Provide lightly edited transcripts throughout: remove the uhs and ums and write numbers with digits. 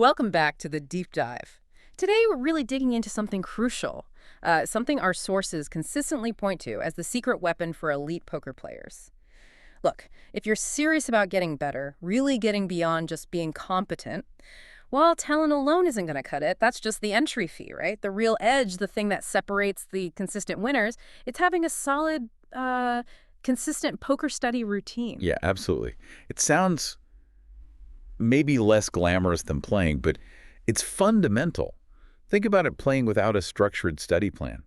Welcome back to the deep dive. Today, we're really digging into something crucial, something our sources consistently point to as the secret weapon for elite poker players. Look, if you're serious about getting better, really getting beyond just being competent, well, talent alone isn't going to cut it. That's just the entry fee, right? The real edge, the thing that separates the consistent winners, it's having a solid, consistent poker study routine. Yeah, absolutely. It sounds maybe less glamorous than playing, but it's fundamental. Think about it playing without a structured study plan.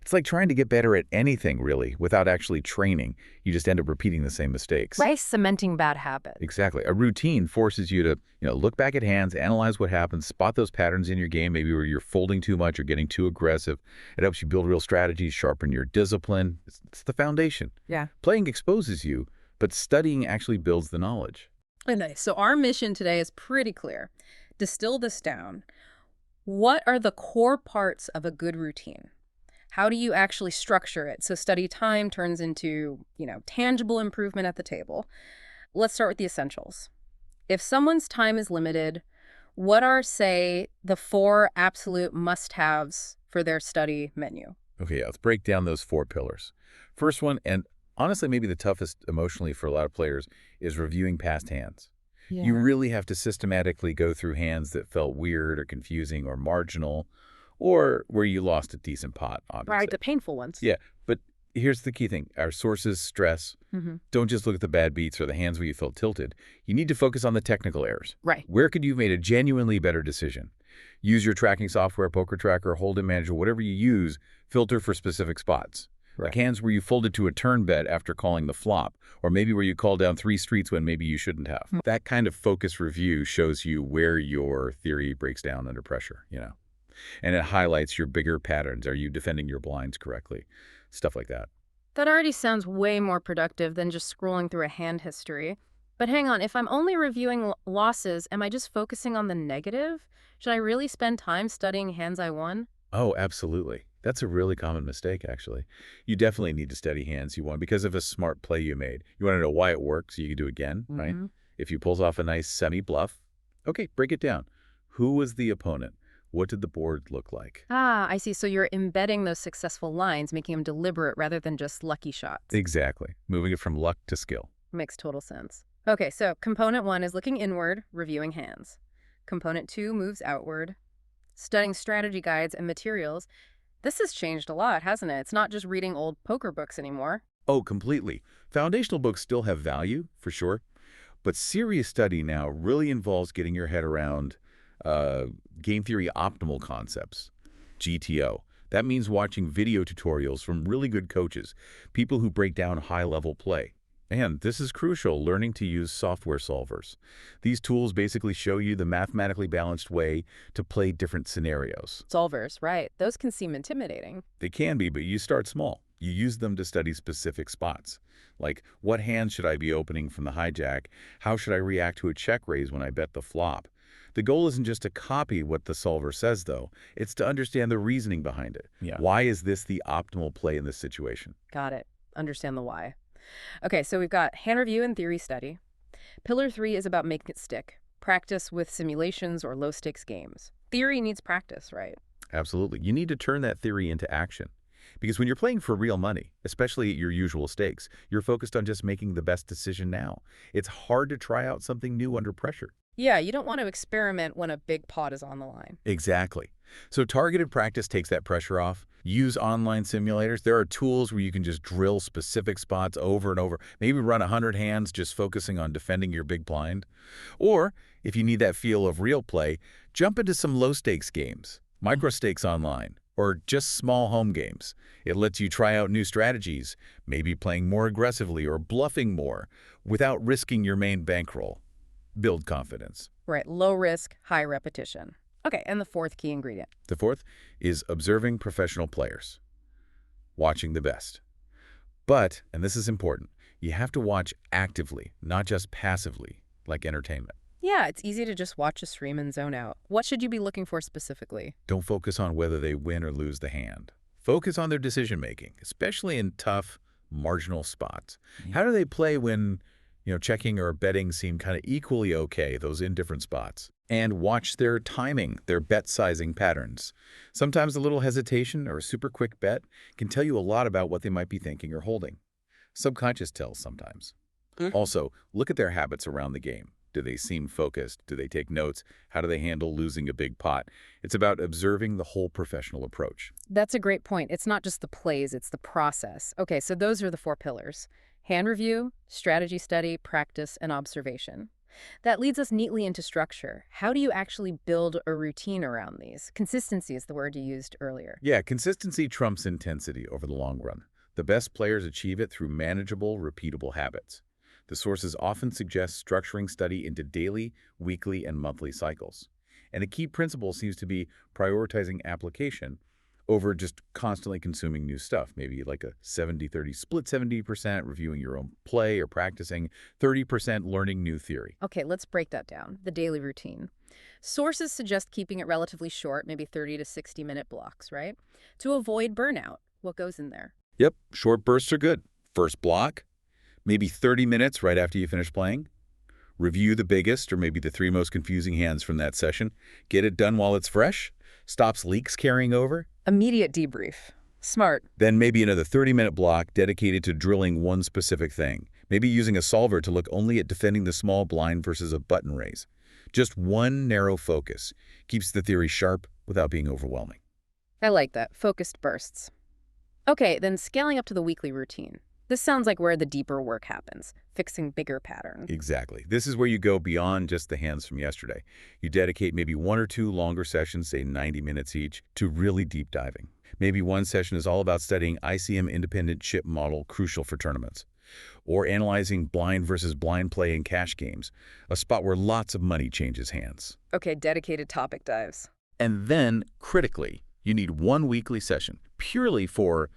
It's like trying to get better at anything, really, without actually training. You just end up repeating the same mistakes. Right? Cementing bad habits. Exactly. A routine forces you to, look back at hands, analyze what happens, spot those patterns in your game, maybe where you're folding too much or getting too aggressive. It helps you build real strategies, sharpen your discipline. It's the foundation. Yeah. Playing exposes you, but studying actually builds the knowledge. Okay, so our mission today is pretty clear. Distill this down. What are the core parts of a good routine? How do you actually structure it so study time turns into, tangible improvement at the table? Let's start with the essentials. If someone's time is limited, what are, say, the 4 absolute must-haves for their study menu? Okay, yeah, let's break down those 4 pillars. First one, and honestly maybe the toughest emotionally for a lot of players, is reviewing past hands. Yeah. You really have to systematically go through hands that felt weird or confusing or marginal, or where you lost a decent pot, obviously. Right, the painful ones. Yeah, but here's the key thing. Our sources stress, don't just look at the bad beats or the hands where you felt tilted. You need to focus on the technical errors. Right. Where could you have made a genuinely better decision? Use your tracking software, Poker Tracker, Hold'em Manager, whatever you use, filter for specific spots. Right. Like Like hands where you folded to a turn bet after calling the flop, or maybe where you called down 3 streets when maybe you shouldn't have. That kind of focus review shows you where your theory breaks down under pressure. And it highlights your bigger patterns. Are you defending your blinds correctly? Stuff like that. That already sounds way more productive than just scrolling through a hand history. But hang on, if I'm only reviewing losses, am I just focusing on the negative? Should I really spend time studying hands I won? Oh, absolutely. That's a really common mistake, actually. You definitely need to study hands you won because of a smart play you made. You want to know why it worked so you can do it again, right? If you pulls off a nice semi-bluff, okay, break it down. Who was the opponent? What did the board look like? Ah, I see. So you're embedding those successful lines, making them deliberate rather than just lucky shots. Exactly. Moving it from luck to skill. Makes total sense. Okay, so component 1 is looking inward, reviewing hands. Component 2 moves outward, studying strategy guides and materials. This has changed a lot, hasn't it? It's not just reading old poker books anymore. Oh, completely. Foundational books still have value, for sure. But serious study now really involves getting your head around game theory optimal concepts, GTO. That means watching video tutorials from really good coaches, people who break down high-level play. And this is crucial, learning to use software solvers. These tools basically show you the mathematically balanced way to play different scenarios. Solvers, right. Those can seem intimidating. They can be, but you start small. You use them to study specific spots. Like, what hand should I be opening from the hijack? How should I react to a check raise when I bet the flop? The goal isn't just to copy what the solver says, though. It's to understand the reasoning behind it. Yeah. Why is this the optimal play in this situation? Got it. Understand the why. Okay, so we've got hand review and theory study. Pillar 3 is about making it stick. Practice with simulations or low-stakes games. Theory needs practice, right? Absolutely. You need to turn that theory into action. Because when you're playing for real money, especially at your usual stakes, you're focused on just making the best decision now. It's hard to try out something new under pressure. Yeah, you don't want to experiment when a big pot is on the line. Exactly. So targeted practice takes that pressure off. Use online simulators. There are tools where you can just drill specific spots over and over. Maybe run 100 hands just focusing on defending your big blind. Or, if you need that feel of real play, jump into some low-stakes games, micro-stakes online, or just small home games. It lets you try out new strategies, maybe playing more aggressively or bluffing more, without risking your main bankroll. Build confidence. Right, low risk, high repetition. Okay, and the 4th key ingredient. The 4th is observing professional players, watching the best. But, and this is important, you have to watch actively, not just passively, like entertainment. Yeah, it's easy to just watch a stream and zone out. What should you be looking for specifically? Don't focus on whether they win or lose the hand. Focus on their decision-making, especially in tough, marginal spots. How do they play when checking or betting seem kind of equally okay, those indifferent spots? And watch their timing, their bet sizing patterns. Sometimes a little hesitation or a super quick bet can tell you a lot about what they might be thinking or holding. Subconscious tells sometimes. Also, look at their habits around the game. Do they seem focused? Do they take notes? How do they handle losing a big pot? It's about observing the whole professional approach. That's a great point. It's not just the plays, it's the process. Okay, so those are the 4 pillars: hand review, strategy study, practice, and observation. That leads us neatly into structure. How do you actually build a routine around these? Consistency is the word you used earlier. Yeah, consistency trumps intensity over the long run. The best players achieve it through manageable, repeatable habits. The sources often suggest structuring study into daily, weekly, and monthly cycles. And a key principle seems to be prioritizing application over just constantly consuming new stuff, maybe like a 70-30 split, 70% reviewing your own play or practicing, 30% learning new theory. Okay, let's break that down. The daily routine. Sources suggest keeping it relatively short, maybe 30 to 60-minute blocks, right? To avoid burnout. What goes in there? Yep, short bursts are good. First block, maybe 30 minutes right after you finish playing. Review the biggest or maybe the 3 most confusing hands from that session. Get it done while it's fresh. Stops leaks carrying over. Immediate debrief. Smart. Then maybe another 30-minute block dedicated to drilling one specific thing. Maybe using a solver to look only at defending the small blind versus a button raise. Just one narrow focus. Keeps the theory sharp without being overwhelming. I like that. Focused bursts. Okay, then scaling up to the weekly routine. This sounds like where the deeper work happens, fixing bigger patterns. Exactly. This is where you go beyond just the hands from yesterday. You dedicate maybe 1 or 2 longer sessions, say 90 minutes each, to really deep diving. Maybe one session is all about studying ICM independent chip model, crucial for tournaments. Or analyzing blind versus blind play in cash games, a spot where lots of money changes hands. Okay, dedicated topic dives. And then, critically, you need one weekly session purely for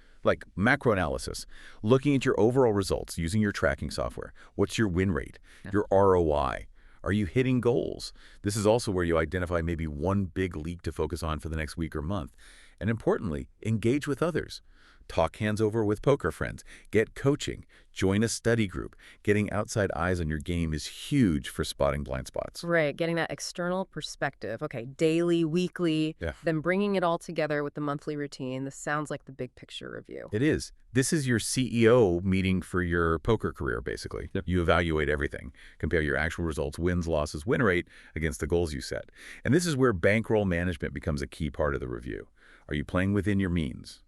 macro analysis, looking at your overall results using your tracking software. What's your win rate? Your ROI? Are you hitting goals? This is also where you identify maybe one big leak to focus on for the next week or month. And importantly, engage with others. Talk hands over with poker friends. Get coaching. Join a study group. Getting outside eyes on your game is huge for spotting blind spots. Right, getting that external perspective. Okay, daily, weekly, then bringing it all together with the monthly routine. This sounds like the big picture review. It is. This is your CEO meeting for your poker career, basically. You evaluate everything. Compare your actual results, wins, losses, win rate against the goals you set. And this is where bankroll management becomes a key part of the review. Are you playing within your means?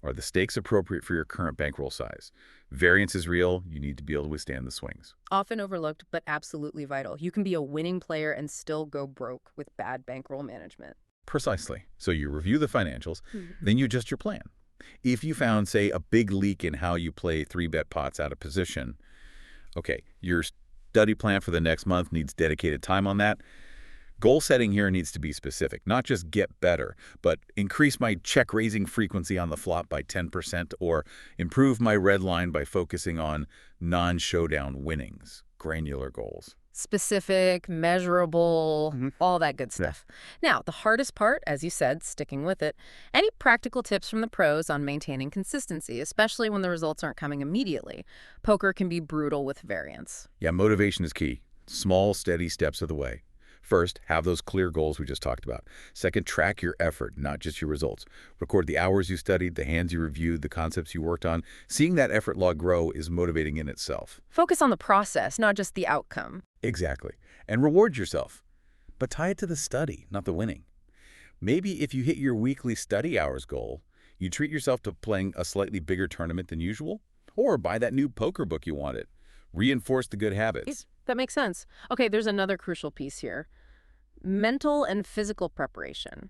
Are the stakes appropriate for your current bankroll size? Variance is real. You need to be able to withstand the swings. Often overlooked, but absolutely vital. You can be a winning player and still go broke with bad bankroll management. Precisely. So you review the financials, then you adjust your plan. If you found, say, a big leak in how you play 3-bet pots out of position, okay, your study plan for the next month needs dedicated time on that. Goal setting here needs to be specific, not just get better, but increase my check raising frequency on the flop by 10% or improve my red line by focusing on non-showdown winnings, granular goals. Specific, measurable, all that good stuff. Now, the hardest part, as you said, sticking with it, any practical tips from the pros on maintaining consistency, especially when the results aren't coming immediately? Poker can be brutal with variance. Yeah, motivation is key. Small, steady steps are the way. First, have those clear goals we just talked about. Second, track your effort, not just your results. Record the hours you studied, the hands you reviewed, the concepts you worked on. Seeing that effort log grow is motivating in itself. Focus on the process, not just the outcome. Exactly. And reward yourself. But tie it to the study, not the winning. Maybe if you hit your weekly study hours goal, you treat yourself to playing a slightly bigger tournament than usual, or buy that new poker book you wanted. Reinforce the good habits. That makes sense. Okay, there's another crucial piece here. Mental and physical preparation.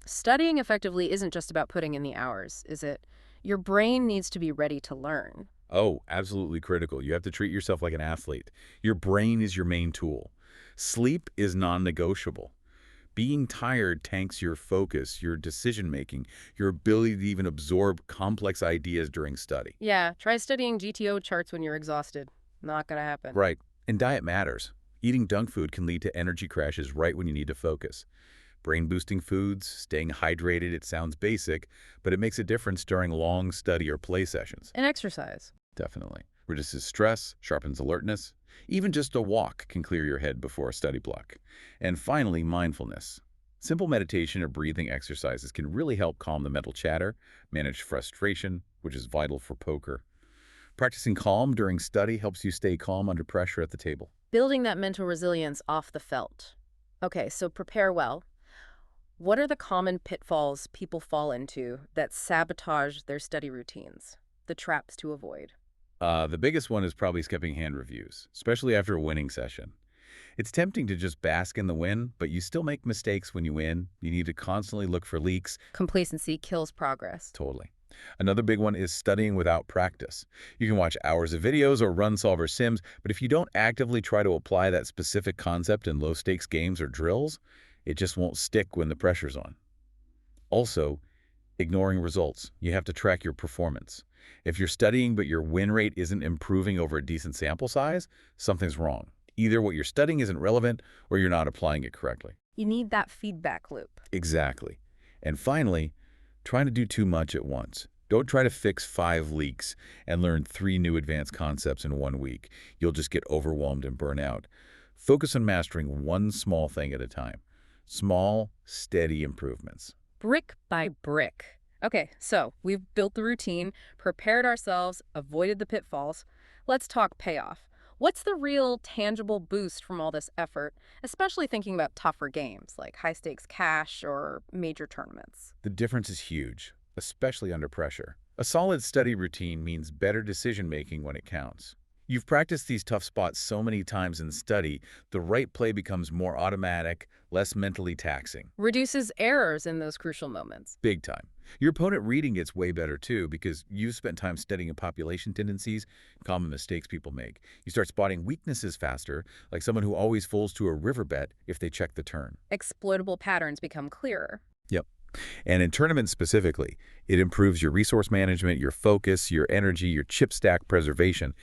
Studying effectively isn't just about putting in the hours, is it? Your brain needs to be ready to learn. Oh, absolutely critical. You have to treat yourself like an athlete. Your brain is your main tool. Sleep is non-negotiable. Being tired tanks your focus, your decision-making, your ability to even absorb complex ideas during study. Yeah, try studying GTO charts when you're exhausted. Not gonna happen. Right. And diet matters. Eating junk food can lead to energy crashes right when you need to focus. Brain-boosting foods, staying hydrated, it sounds basic, but it makes a difference during long study or play sessions. And exercise. Definitely. reduces stress, sharpens alertness. Even just a walk can clear your head before a study block. And finally, mindfulness. Simple meditation or breathing exercises can really help calm the mental chatter, manage frustration, which is vital for poker. Practicing calm during study helps you stay calm under pressure at the table. Building that mental resilience off the felt. Okay, so prepare well. What are the common pitfalls people fall into that sabotage their study routines? The traps to avoid. The biggest one is probably skipping hand reviews, especially after a winning session. It's tempting to just bask in the win, but you still make mistakes when you win. You need to constantly look for leaks. Complacency kills progress. Totally. Another big one is studying without practice. You can watch hours of videos or run solver sims, but if you don't actively try to apply that specific concept in low-stakes games or drills, it just won't stick when the pressure's on. Also, ignoring results. You have to track your performance. If you're studying but your win rate isn't improving over a decent sample size, something's wrong. Either what you're studying isn't relevant or you're not applying it correctly. You need that feedback loop. Exactly. And finally, trying to do too much at once. Don't try to fix 5 leaks and learn 3 new advanced concepts in 1 week. You'll just get overwhelmed and burn out. Focus on mastering one small thing at a time. Small, steady improvements. Brick by brick. Okay, so we've built the routine, prepared ourselves, avoided the pitfalls. Let's talk payoff. What's the real tangible boost from all this effort, especially thinking about tougher games like high-stakes cash or major tournaments? The difference is huge, especially under pressure. A solid study routine means better decision-making when it counts. You've practiced these tough spots so many times in study, the right play becomes more automatic, less mentally taxing. Reduces errors in those crucial moments. Big time. Your opponent reading gets way better too because you've spent time studying population tendencies, common mistakes people make. You start spotting weaknesses faster, like someone who always folds to a river bet if they check the turn. Exploitable patterns become clearer. Yep. And in tournaments specifically, it improves your resource management, your focus, your energy, your chip stack preservation.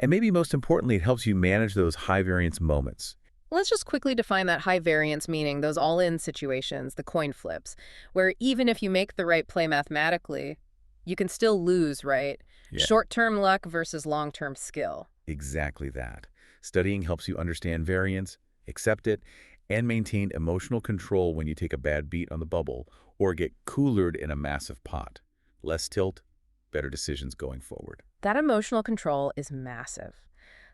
And maybe most importantly, it helps you manage those high variance moments. Let's just quickly define that high variance, meaning those all-in situations, the coin flips, where even if you make the right play mathematically, you can still lose, right? Yeah. Short-term luck versus long-term skill. Exactly that. Studying helps you understand variance, accept it, and maintain emotional control when you take a bad beat on the bubble or get coolered in a massive pot. Less tilt, better decisions going forward. That emotional control is massive.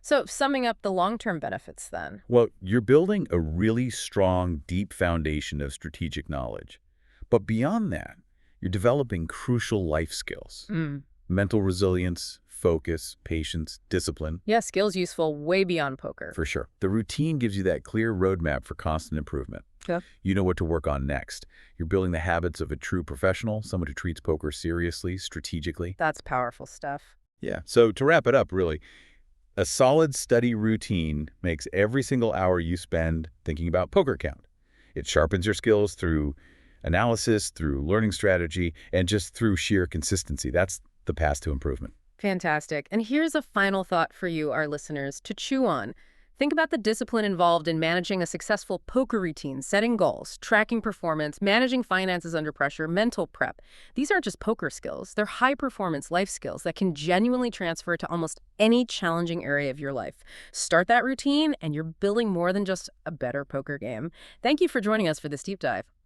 So summing up the long-term benefits then. Well, you're building a really strong, deep foundation of strategic knowledge. But beyond that, you're developing crucial life skills. Mental resilience, focus, patience, discipline. Yeah, skills useful way beyond poker. For sure. The routine gives you that clear roadmap for constant improvement. Yeah. You know what to work on next. You're building the habits of a true professional, someone who treats poker seriously, strategically. That's powerful stuff. Yeah. So to wrap it up, really, a solid study routine makes every single hour you spend thinking about poker count. It sharpens your skills through analysis, through learning strategy, and just through sheer consistency. That's the path to improvement. Fantastic. And here's a final thought for you, our listeners, to chew on. Think about the discipline involved in managing a successful poker routine, setting goals, tracking performance, managing finances under pressure, mental prep. These aren't just poker skills. They're high-performance life skills that can genuinely transfer to almost any challenging area of your life. Start that routine, and you're building more than just a better poker game. Thank you for joining us for this deep dive.